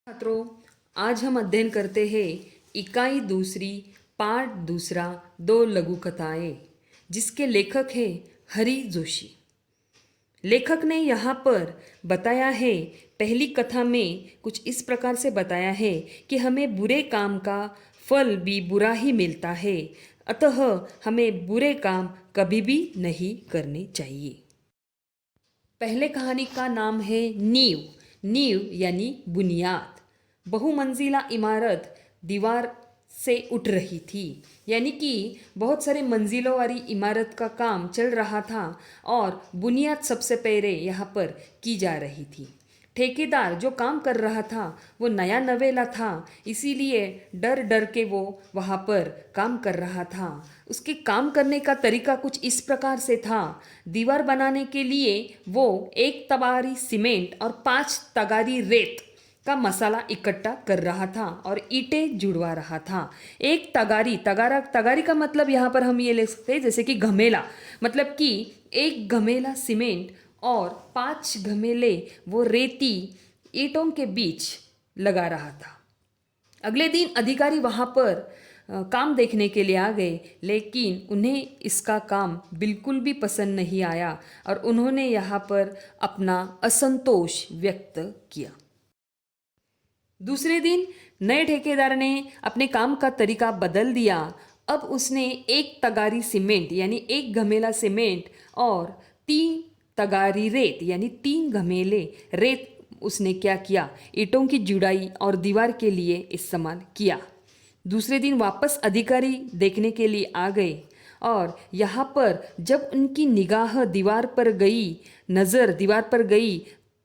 छात्रों, आज हम अध्ययन करते हैं इकाई दूसरी पाठ दूसरा दो लघु कथाएं, जिसके लेखक हैं हरि जोशी। लेखक ने यहाँ पर बताया है, पहली कथा में कुछ इस प्रकार से बताया है कि हमें बुरे काम का फल भी बुरा ही मिलता है, अतः हमें बुरे काम कभी भी नहीं करने चाहिए। पहले कहानी का नाम है नींव। नींव यानी बुनियाद। बहुमंजिला इमारत दीवार से उठ रही थी, यानी कि बहुत सारे मंजिलों वाली इमारत का काम चल रहा था और बुनियाद सबसे पहले यहाँ पर की जा रही थी। ठेकेदार जो काम कर रहा था वो नया नवेला था, इसीलिए डर डर के वो वहाँ पर काम कर रहा था। उसके काम करने का तरीका कुछ इस प्रकार से था। दीवार बनाने के लिए वो 1 तगारी सीमेंट और 5 तगारी रेत का मसाला इकट्ठा कर रहा था और ईंटें जुड़वा रहा था। एक तगारी का मतलब यहाँ पर हम ये ले सकते हैं जैसे कि घमेला, मतलब कि 1 घमेला सीमेंट और 5 घमेले वो रेती ईंटों के बीच लगा रहा था। अगले दिन अधिकारी वहाँ पर काम देखने के लिए आ गए, लेकिन उन्हें इसका काम बिल्कुल भी पसंद नहीं आया और उन्होंने यहाँ पर अपना असंतोष व्यक्त किया। दूसरे दिन नए ठेकेदार ने अपने काम का तरीका बदल दिया। अब उसने 1 तगारी सीमेंट यानी 1 घमेला सीमेंट और 3 तगारी रेत यानी 3 घमेले रेत उसने क्या किया, ईंटों की जुड़ाई और दीवार के लिए इस्तेमाल किया। दूसरे दिन वापस अधिकारी देखने के लिए आ गए और यहाँ पर जब उनकी निगाह दीवार पर गई, नज़र दीवार पर गई,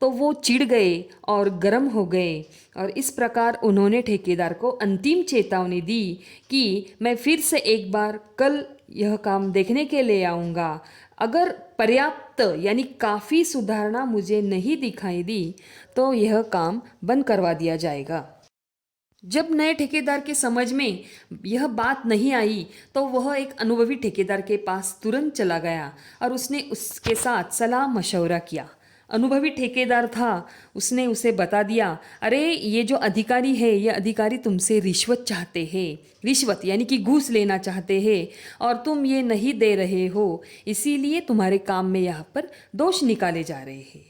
तो वो चिढ़ गए और गर्म हो गए और इस प्रकार उन्होंने ठेकेदार को अंतिम चेतावनी दी कि मैं फिर से एक बार कल यह काम देखने के लिए आऊँगा। अगर पर्याप्त यानी काफ़ी सुधारणा मुझे नहीं दिखाई दी तो यह काम बंद करवा दिया जाएगा। जब नए ठेकेदार के समझ में यह बात नहीं आई तो वह एक अनुभवी ठेकेदार के पास तुरंत चला गया और उसने उसके साथ सलाह मशवरा किया। अनुभवी ठेकेदार था, उसने उसे बता दिया, अरे ये जो अधिकारी है ये अधिकारी तुमसे रिश्वत चाहते हैं, रिश्वत यानी कि घूस लेना चाहते हैं और तुम ये नहीं दे रहे हो, इसीलिए तुम्हारे काम में यहाँ पर दोष निकाले जा रहे हैं।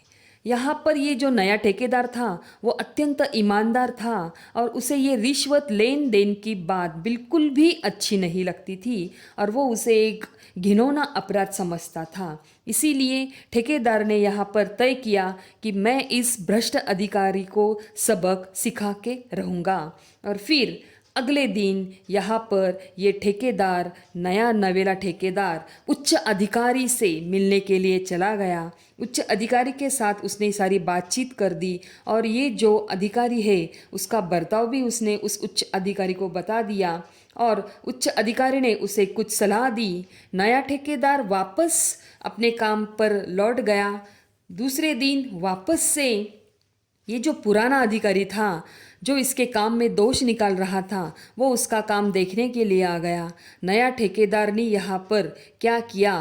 यहाँ पर ये जो नया ठेकेदार था वो अत्यंत ईमानदार था और उसे ये रिश्वत लेन देन की बात बिल्कुल भी अच्छी नहीं लगती थी और वो उसे एक घिनौना अपराध समझता था। इसीलिए ठेकेदार ने यहाँ पर तय किया कि मैं इस भ्रष्ट अधिकारी को सबक सिखा के रहूँगा। और फिर अगले दिन यहाँ पर ये ठेकेदार, नया नवेला ठेकेदार उच्च अधिकारी से मिलने के लिए चला गया। उच्च अधिकारी के साथ उसने सारी बातचीत कर दी और ये जो अधिकारी है उसका बर्ताव भी उसने उस उच्च अधिकारी को बता दिया और उच्च अधिकारी ने उसे कुछ सलाह दी। नया ठेकेदार वापस अपने काम पर लौट गया। दूसरे दिन वापस से ये जो पुराना अधिकारी था जो इसके काम में दोष निकाल रहा था वो उसका काम देखने के लिए आ गया। नया ठेकेदार ने यहाँ पर क्या किया,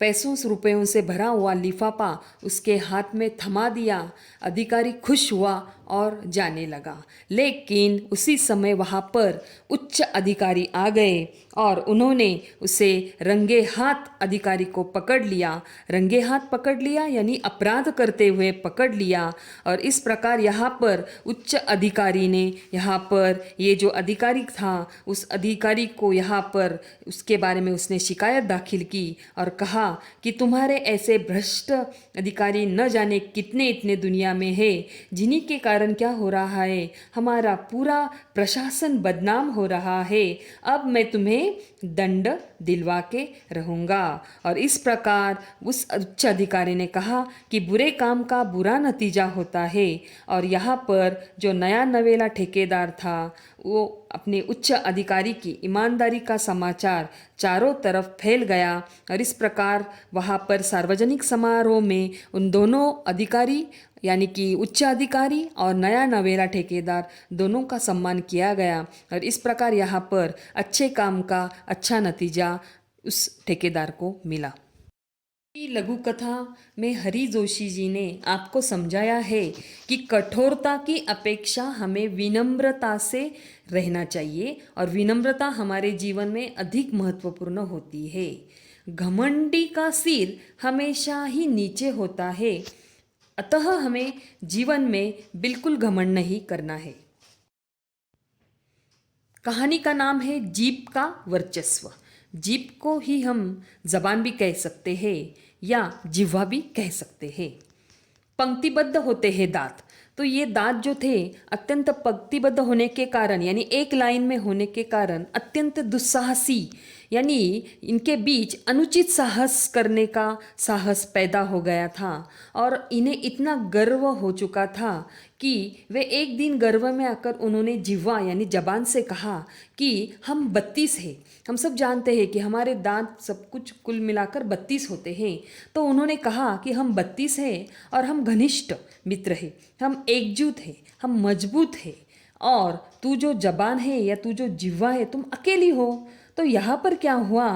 पैसों रुपयों से भरा हुआ लिफाफा उसके हाथ में थमा दिया। अधिकारी खुश हुआ और जाने लगा, लेकिन उसी समय वहाँ पर उच्च अधिकारी आ गए और उन्होंने उसे रंगे हाथ अधिकारी को पकड़ लिया। रंगे हाथ पकड़ लिया यानी अपराध करते हुए पकड़ लिया और इस प्रकार यहाँ पर उच्च अधिकारी ने यहाँ पर ये जो अधिकारी था उस अधिकारी को यहाँ पर उसके बारे में उसने शिकायत दाखिल की और कहा कि तुम्हारे ऐसे भ्रष्ट अधिकारी न जाने कितने इतने दुनिया में है, जिन्हीं के कारण क्या हो रहा है, हमारा पूरा प्रशासन बदनाम हो रहा है। अब मैं तुम्हें दंड दिलवा के रहूँगा। और इस प्रकार उस उच्च अधिकारी ने कहा कि बुरे काम का बुरा नतीजा होता है। और यहाँ पर जो नया नवेला ठेकेदार था वो अपने उच्च अधिकारी की ईमानदारी का समाचार चारों तरफ फैल गया और इस प्रकार वहाँ पर सार्वजनिक समारोह में उन दोनों अधिकारी यानी कि उच्च अधिकारी और नया नवेला ठेकेदार दोनों का सम्मान किया गया और इस प्रकार यहाँ पर अच्छे काम का अच्छा नतीजा उस ठेकेदार को मिला। की लघु कथा में हरि जोशी जी ने आपको समझाया है कि कठोरता की अपेक्षा हमें विनम्रता से रहना चाहिए और विनम्रता हमारे जीवन में अधिक महत्वपूर्ण होती है। घमंडी का सिर हमेशा ही नीचे होता है, अतः हमें जीवन में बिल्कुल घमंड नहीं करना है। कहानी का नाम है जीभ का वर्चस्व। जीभ को ही हम जबान भी कह सकते हैं या जिह्वा भी कह सकते हैं। पंक्तिबद्ध होते हैं दांत। तो ये दांत जो थे अत्यंत पंक्तिबद्ध होने के कारण यानी एक लाइन में होने के कारण अत्यंत दुस्साहसी यानी इनके बीच अनुचित साहस करने का साहस पैदा हो गया था और इन्हें इतना गर्व हो चुका था कि वे एक दिन गर्व में आकर उन्होंने जिह्वा यानी जबान से कहा कि हम 32 हैं। हम सब जानते हैं कि हमारे दांत सब कुछ कुल मिलाकर 32 होते हैं। तो उन्होंने कहा कि हम 32 हैं और हम घनिष्ठ मित्र हैं, हम एकजुट हैं, हम मजबूत हैं और तू जो जबान है या तू जो जिह्वा है तुम अकेली हो। तो यहाँ पर क्या हुआ,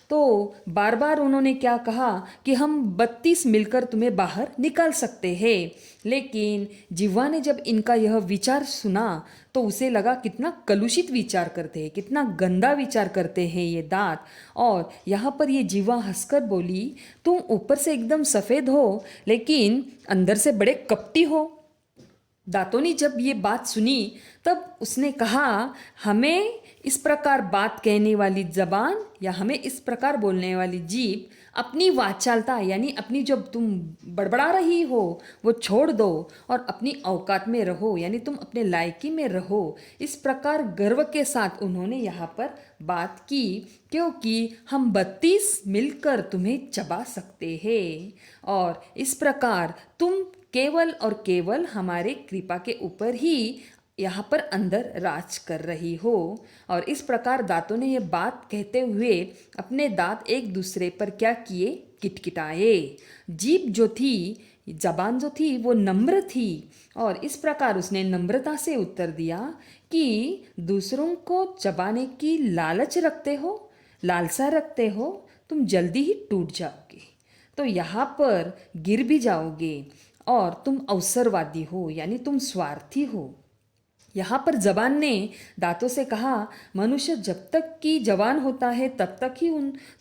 तो बार बार उन्होंने क्या कहा कि हम 32 मिलकर तुम्हें बाहर निकाल सकते हैं। लेकिन जिह्वा ने जब इनका यह विचार सुना तो उसे लगा कितना कलुषित विचार करते हैं, कितना गंदा विचार करते हैं ये दांत। और यहाँ पर ये जिह्वा हंसकर बोली, तुम ऊपर से एकदम सफ़ेद हो लेकिन अंदर से बड़े कपटी हो। दांतों ने जब ये बात सुनी तब उसने कहा, हमें इस प्रकार बात कहने वाली जबान या हमें इस प्रकार बोलने वाली जीभ अपनी वाचालता यानी अपनी जब तुम बड़बड़ा रही हो वो छोड़ दो और अपनी औकात में रहो यानी तुम अपने लायकी में रहो। इस प्रकार गर्व के साथ उन्होंने यहाँ पर बात की, क्योंकि हम 32 मिलकर तुम्हें चबा सकते हैं और इस प्रकार तुम केवल और केवल हमारे कृपा के ऊपर ही यहाँ पर अंदर राज कर रही हो। और इस प्रकार दांतों ने ये बात कहते हुए अपने दांत एक दूसरे पर क्या किए, किटकिटाए। जीभ जो थी, जबान जो थी वो नम्र थी और इस प्रकार उसने नम्रता से उत्तर दिया कि दूसरों को चबाने की लालच रखते हो, लालसा रखते हो, तुम जल्दी ही टूट जाओगे। तो यहाँ पर गिर भी जाओगे और तुम अवसरवादी हो यानी तुम स्वार्थी हो। यहाँ पर जबान ने दांतों से कहा, मनुष्य जब तक कि जवान होता है तब तक ही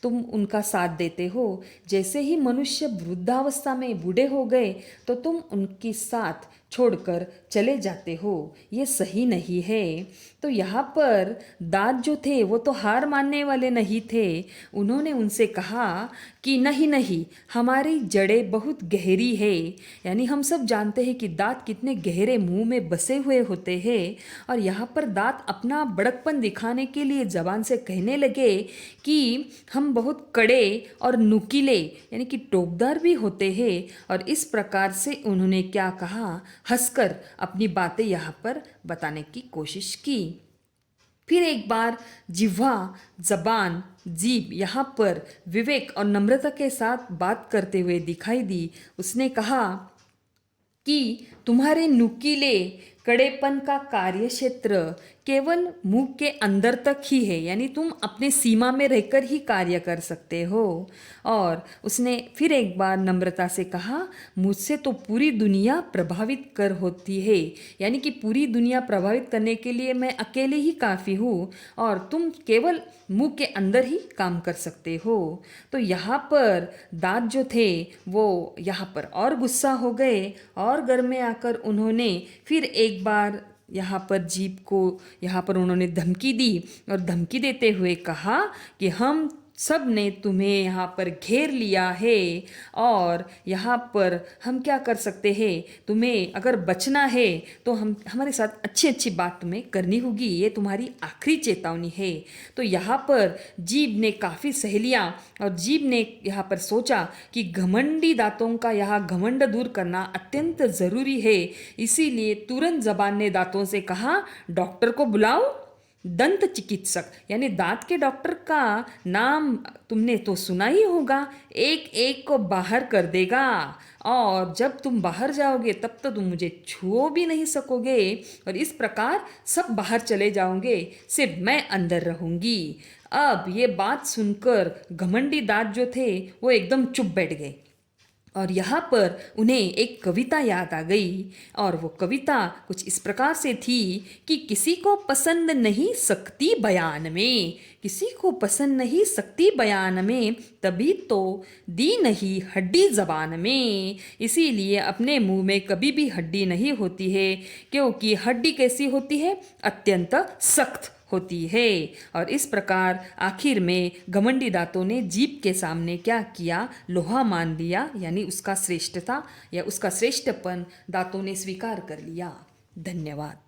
तुम उनका साथ देते हो। जैसे ही मनुष्य वृद्धावस्था में बूढ़े हो गए तो तुम उनकी साथ छोड़कर चले जाते हो, ये सही नहीं है। तो यहाँ पर दांत जो थे वो तो हार मानने वाले नहीं थे। उन्होंने उनसे कहा कि नहीं नहीं, हमारी जड़ें बहुत गहरी है। यानी हम सब जानते हैं कि दांत कितने गहरे मुंह में बसे हुए होते हैं और यहाँ पर दांत अपना बड़कपन दिखाने के लिए जबान से कहने लगे कि हम बहुत कड़े और नुकीले यानी कि टोकदार भी होते हैं। और इस प्रकार से उन्होंने क्या कहा, हंसकर अपनी बातें यहाँ पर बताने की कोशिश की। फिर एक बार जिह्वा, जबान, जीभ यहाँ पर विवेक और नम्रता के साथ बात करते हुए दिखाई दी। उसने कहा कि तुम्हारे नुकीले कड़ेपन का कार्यक्षेत्र केवल मुंह के अंदर तक ही है, यानी तुम अपने सीमा में रहकर ही कार्य कर सकते हो। और उसने फिर एक बार नम्रता से कहा, मुझसे तो पूरी दुनिया प्रभावित कर होती है, यानी कि पूरी दुनिया प्रभावित करने के लिए मैं अकेले ही काफ़ी हूँ और तुम केवल मुंह के अंदर ही काम कर सकते हो। तो यहाँ पर दांत जो थे वो यहाँ पर और गुस्सा हो गए और घर में आकर उन्होंने फिर एक बार यहाँ पर जीभ को यहाँ पर उन्होंने धमकी दी और धमकी देते हुए कहा कि हम सब ने तुम्हें यहाँ पर घेर लिया है और यहाँ पर हम क्या कर सकते हैं, तुम्हें अगर बचना है तो हमारे साथ अच्छी अच्छी बात तुम्हें करनी होगी, ये तुम्हारी आखिरी चेतावनी है। तो यहाँ पर जीभ ने काफ़ी सह लिया और जीभ ने यहाँ पर सोचा कि घमंडी दांतों का यहाँ घमंड दूर करना अत्यंत ज़रूरी है। इसीलिए तुरंत जबान ने दांतों से कहा, डॉक्टर को बुलाओ। दंत चिकित्सक यानी दांत के डॉक्टर का नाम तुमने तो सुना ही होगा। एक एक को बाहर कर देगा और जब तुम बाहर जाओगे तब तो तुम मुझे छू भी नहीं सकोगे और इस प्रकार सब बाहर चले जाओगे, सिर्फ मैं अंदर रहूंगी। अब ये बात सुनकर घमंडी दांत जो थे वो एकदम चुप बैठ गए और यहाँ पर उन्हें एक कविता याद आ गई और वो कविता कुछ इस प्रकार से थी कि किसी को पसंद नहीं सकती बयान में, किसी को पसंद नहीं सकती बयान में, तभी तो दी नहीं हड्डी जबान में। इसीलिए अपने मुंह में कभी भी हड्डी नहीं होती है, क्योंकि हड्डी कैसी होती है, अत्यंत सख्त होती है। और इस प्रकार आखिर में घमंडी दांतों ने जीभ के सामने क्या किया, लोहा मान लिया, यानी उसका श्रेष्ठता या उसका श्रेष्ठपन दांतों ने स्वीकार कर लिया। धन्यवाद।